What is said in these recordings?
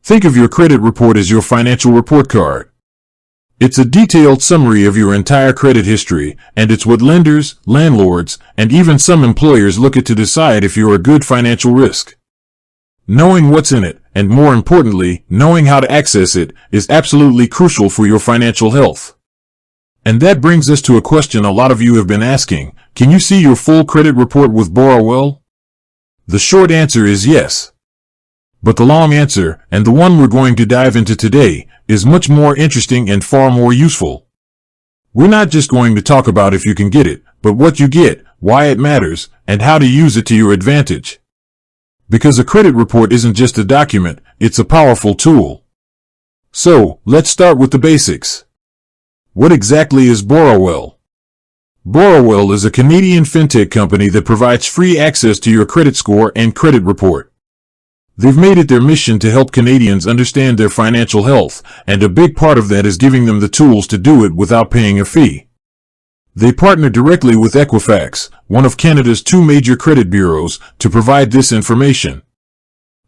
Think of your credit report as your financial report card. It's a detailed summary of your entire credit history, and it's what lenders, landlords, and even some employers look at to decide if you're a good financial risk. Knowing what's in it, and more importantly, knowing how to access it, is absolutely crucial for your financial health. And that brings us to a question a lot of you have been asking. Can you see your full credit report with Borrowell? The short answer is yes. But the long answer, and the one we're going to dive into today, is much more interesting and far more useful. We're not just going to talk about if you can get it, but what you get, why it matters, and how to use it to your advantage. Because a credit report isn't just a document, it's a powerful tool. So, let's start with the basics. What exactly is Borrowell? Borrowell is a Canadian fintech company that provides free access to your credit score and credit report. They've made it their mission to help Canadians understand their financial health, and a big part of that is giving them the tools to do it without paying a fee. They partner directly with Equifax, one of Canada's two major credit bureaus, to provide this information.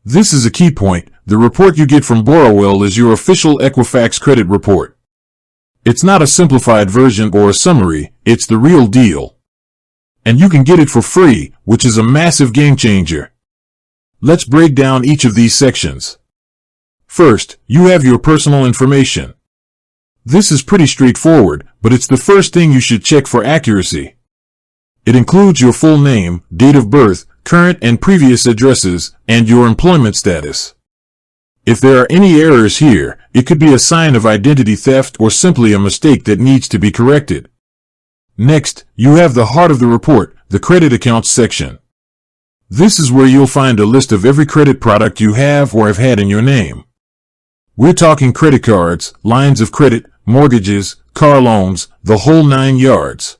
This is a key point. The report you get from Borrowell is your official Equifax credit report. It's not a simplified version or a summary, it's the real deal. And you can get it for free, which is a massive game changer. Let's break down each of these sections. First, you have your personal information. This is pretty straightforward, but it's the first thing you should check for accuracy. It includes your full name, date of birth, current and previous addresses, and your employment status. If there are any errors here, it could be a sign of identity theft or simply a mistake that needs to be corrected. Next, you have the heart of the report, the credit accounts section. This is where you'll find a list of every credit product you have or have had in your name. We're talking credit cards, lines of credit, mortgages, car loans, the whole 9 yards.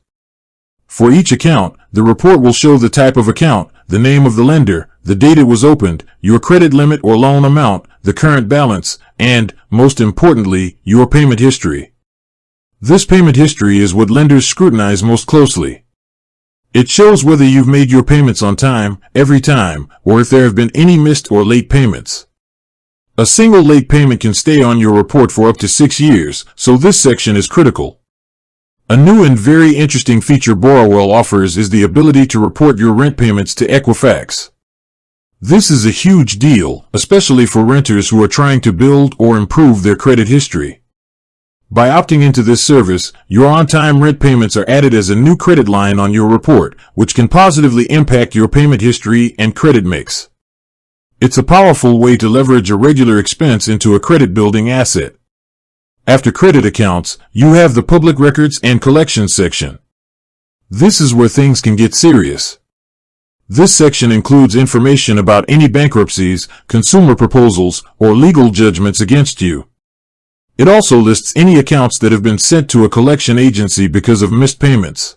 For each account, the report will show the type of account, the name of the lender, the date it was opened, your credit limit or loan amount, the current balance, and, most importantly, your payment history. This payment history is what lenders scrutinize most closely. It shows whether you've made your payments on time, every time, or if there have been any missed or late payments. A single late payment can stay on your report for up to 6 years, so this section is critical. A new and very interesting feature Borrowell offers is the ability to report your rent payments to Equifax. This is a huge deal, especially for renters who are trying to build or improve their credit history. By opting into this service, your on-time rent payments are added as a new credit line on your report, which can positively impact your payment history and credit mix. It's a powerful way to leverage a regular expense into a credit-building asset. After credit accounts, you have the public records and collections section. This is where things can get serious. This section includes information about any bankruptcies, consumer proposals, or legal judgments against you. It also lists any accounts that have been sent to a collection agency because of missed payments.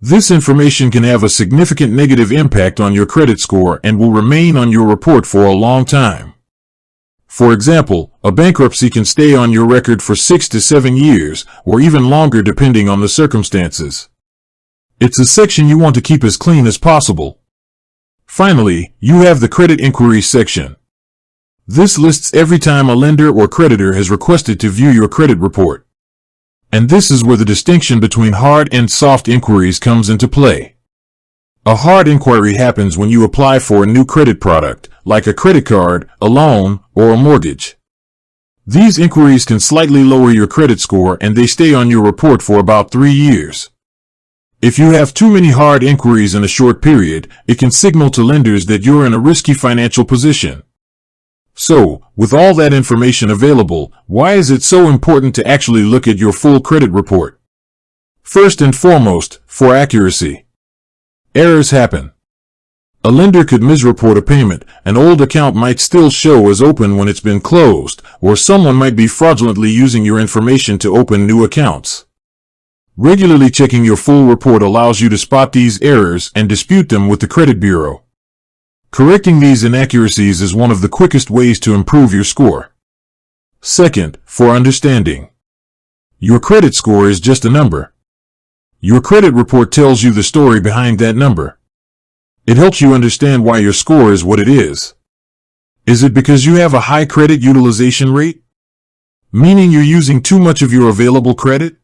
This information can have a significant negative impact on your credit score and will remain on your report for a long time. For example, a bankruptcy can stay on your record for 6 to 7 years, or even longer depending on the circumstances. It's a section you want to keep as clean as possible. Finally, you have the credit inquiries section. This lists every time a lender or creditor has requested to view your credit report. And this is where the distinction between hard and soft inquiries comes into play. A hard inquiry happens when you apply for a new credit product, like a credit card, a loan, or a mortgage. These inquiries can slightly lower your credit score and they stay on your report for about 3 years. If you have too many hard inquiries in a short period, it can signal to lenders that you're in a risky financial position. So, with all that information available, why is it so important to actually look at your full credit report? First and foremost, for accuracy. Errors happen. A lender could misreport a payment, an old account might still show as open when it's been closed, or someone might be fraudulently using your information to open new accounts. Regularly checking your full report allows you to spot these errors and dispute them with the credit bureau. Correcting these inaccuracies is one of the quickest ways to improve your score. Second, for understanding. Your credit score is just a number. Your credit report tells you the story behind that number. It helps you understand why your score is what it is. Is it because you have a high credit utilization rate? Meaning you're using too much of your available credit?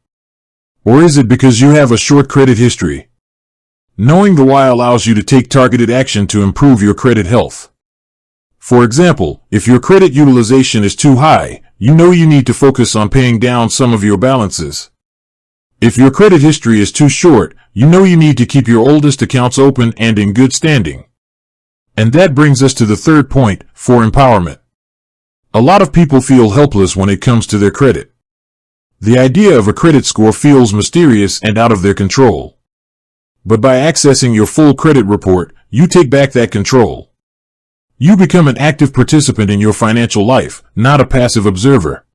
Or is it because you have a short credit history? Knowing the why allows you to take targeted action to improve your credit health. For example, if your credit utilization is too high, you know you need to focus on paying down some of your balances. If your credit history is too short, you know you need to keep your oldest accounts open and in good standing. And that brings us to the third point, for empowerment. A lot of people feel helpless when it comes to their credit. The idea of a credit score feels mysterious and out of their control. But by accessing your full credit report, you take back that control. You become an active participant in your financial life, not a passive observer.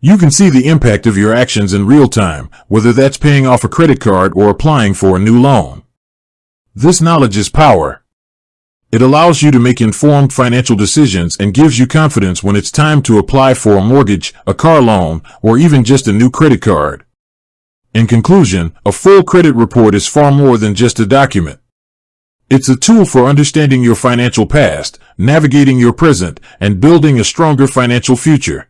You can see the impact of your actions in real time, whether that's paying off a credit card or applying for a new loan. This knowledge is power. It allows you to make informed financial decisions and gives you confidence when it's time to apply for a mortgage, a car loan, or even just a new credit card. In conclusion, a full credit report is far more than just a document. It's a tool for understanding your financial past, navigating your present, and building a stronger financial future.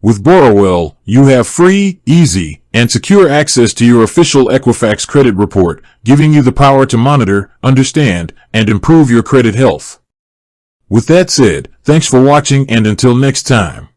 With Borrowell, you have free, easy, and secure access to your official Equifax credit report, giving you the power to monitor, understand, and improve your credit health. With that said, thanks for watching and until next time.